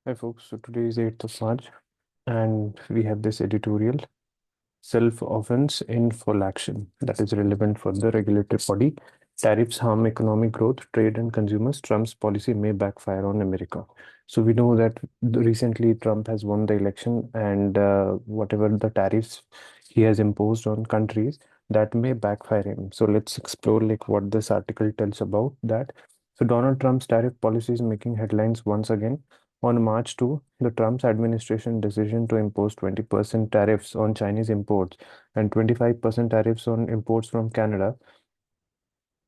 Hi folks, so today is 8th of March and we have this editorial self-offense in full action that is relevant for the regulatory body. Tariffs harm economic growth, trade and consumers. Trump's policy may backfire on America. So we know that recently Trump has won the election and whatever the tariffs he has imposed on countries that may backfire him. So let's explore like what this article tells about that. So Donald Trump's tariff policy is making headlines once again. On March 2, the Trump's administration decision to impose 20% tariffs on Chinese imports and 25% tariffs on imports from Canada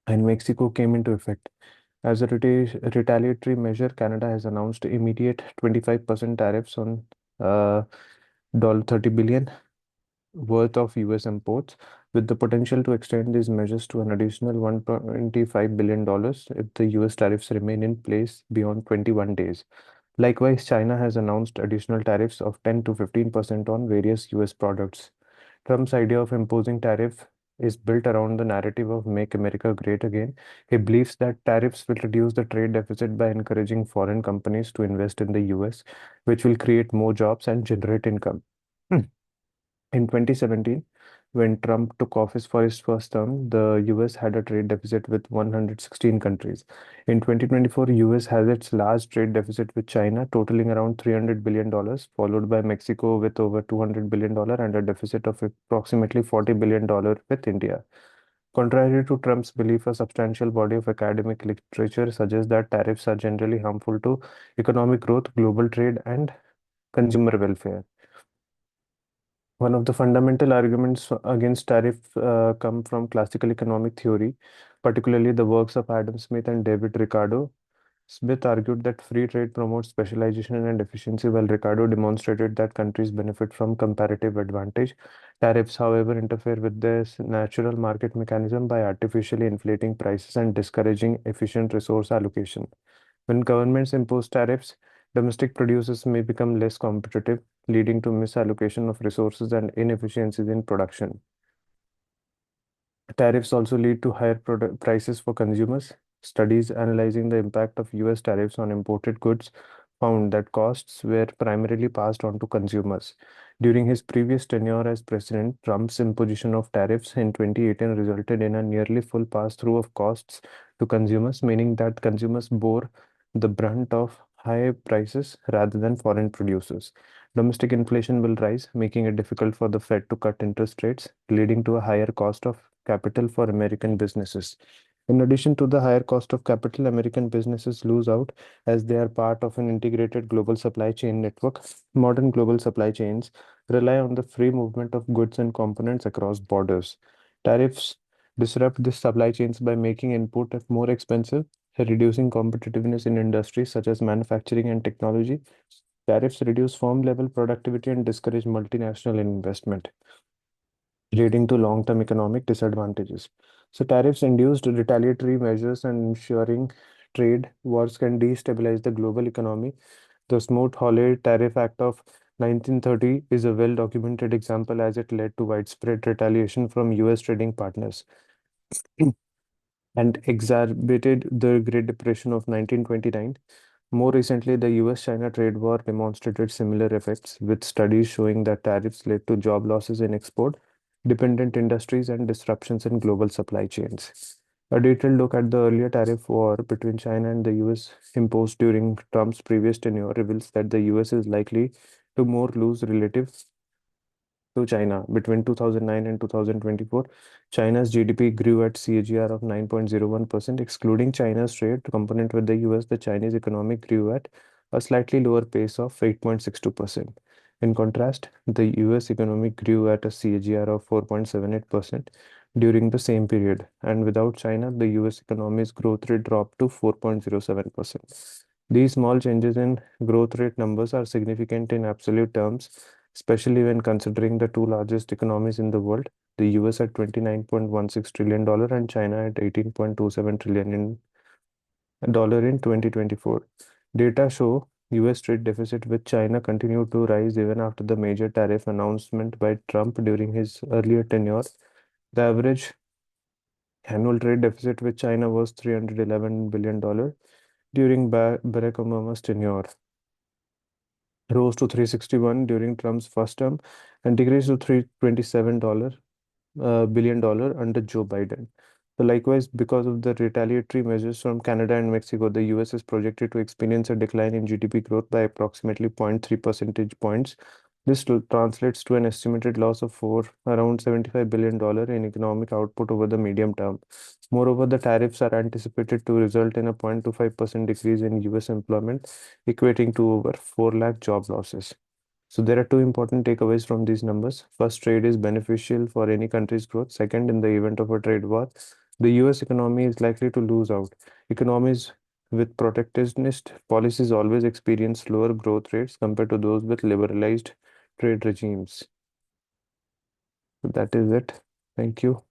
and Mexico came into effect. As a retaliatory measure, Canada has announced immediate 25% tariffs on uh, $30 billion worth of US imports, with the potential to extend these measures to an additional $125 billion if the US tariffs remain in place beyond 21 days. Likewise, China has announced additional tariffs of 10 to 15% on various US products. Trump's idea of imposing tariff is built around the narrative of Make America Great Again. He believes that tariffs will reduce the trade deficit by encouraging foreign companies to invest in the US, which will create more jobs and generate income. In 2017, when Trump took office for his first term, the US had a trade deficit with 116 countries. In 2024, US has its large trade deficit with China, totaling around $300 billion, followed by Mexico with over $200 billion and a deficit of approximately $40 billion with India. Contrary to Trump's belief, a substantial body of academic literature suggests that tariffs are generally harmful to economic growth, global trade, and consumer welfare. One of the fundamental arguments against tariff come from classical economic theory, particularly the works of Adam Smith and David Ricardo. Smith argued that free trade promotes specialization and efficiency, while Ricardo demonstrated that countries benefit from comparative advantage. Tariffs, however, interfere with this natural market mechanism by artificially inflating prices and discouraging efficient resource allocation. When governments impose tariffs, domestic producers may become less competitive, leading to misallocation of resources and inefficiencies in production. Tariffs also lead to higher product prices for consumers. Studies analyzing the impact of US tariffs on imported goods found that costs were primarily passed on to consumers. During his previous tenure as president, Trump's imposition of tariffs in 2018 resulted in a nearly full pass-through of costs to consumers, meaning that consumers bore the brunt of high prices rather than foreign producers. Domestic inflation will rise, making it difficult for the Fed to cut interest rates, leading to a higher cost of capital for American businesses. In addition to the higher cost of capital, American businesses lose out as they are part of an integrated global supply chain network. Modern global supply chains rely on the free movement of goods and components across borders. Tariffs disrupt these supply chains by making input more expensive, reducing competitiveness in industries such as manufacturing and technology. Tariffs reduce firm level productivity and discourage multinational investment, leading to long-term economic disadvantages. So tariffs induced retaliatory measures and ensuring trade wars can destabilize the global economy. The Smoot-Hawley Tariff Act of 1930 is a well-documented example as it led to widespread retaliation from US trading partners and exacerbated the Great Depression of 1929. More recently, the US-China trade war demonstrated similar effects, with studies showing that tariffs led to job losses in export dependent industries and disruptions in global supply chains. A detailed look at the earlier tariff war between China and the US imposed during Trump's previous tenure reveals that the US is likely to more lose relative to China. Between 2009 and 2024, China's GDP grew at CAGR of 9.01%. Excluding China's trade component with the US, the Chinese economy grew at a slightly lower pace of 8.62%. In contrast, the US economy grew at a CAGR of 4.78% during the same period, and without China, the US economy's growth rate dropped to 4.07%. These small changes in growth rate numbers are significant in absolute terms, especially when considering the two largest economies in the world, the US at $29.16 trillion and China at 18.27 trillion in dollar in 2024. Data show US trade deficit with China continued to rise even after the major tariff announcement by Trump during his earlier tenure. The average annual trade deficit with China was $311 billion during Barack Obama's tenure. rose to 361 during Trump's first term and decreased to $327 billion under Joe Biden. So likewise, because of the retaliatory measures from Canada and Mexico, the US is projected to experience a decline in GDP growth by approximately zero point 0.3 percentage points. This translates to an estimated loss of around $75 billion in economic output over the medium term. Moreover, the tariffs are anticipated to result in a 0.25% decrease in US employment, equating to over 4 lakh job losses. So there are two important takeaways from these numbers. First, trade is beneficial for any country's growth. Second, in the event of a trade war, the US economy is likely to lose out. Economies with protectionist policies always experience slower growth rates compared to those with liberalized trade regimes. So that is it. Thank you.